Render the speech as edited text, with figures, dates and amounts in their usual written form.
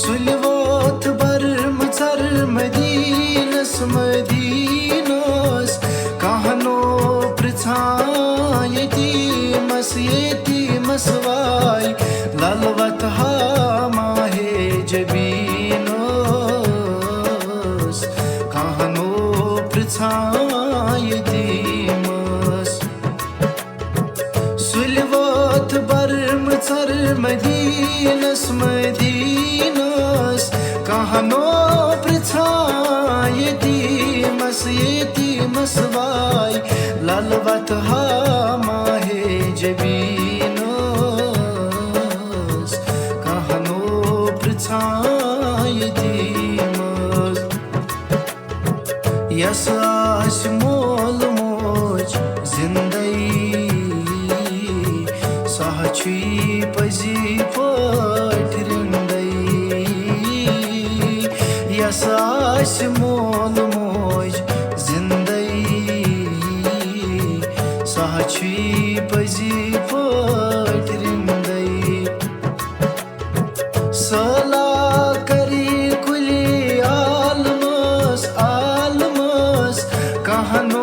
सुलि वोथ बर्मचर मदीनस मदीनोस कहनो पृछा यतीमस वाय ललवत हा माहे जबीनोस कहनो पृछा यतीमस सुलि वोथ बर्मचर मदीनस मदीनोस कहनो पृछा यतीमस वाय ललवत हा माहे जबीनोस कहनो पृछा यतीमस यस आस मोल मोज जिंदगी सह छी पजी पट रिंदई यस आस मोल मोज जिंदगी सह छी पजी पट रिंदई सला करी कुली आलमस कहनो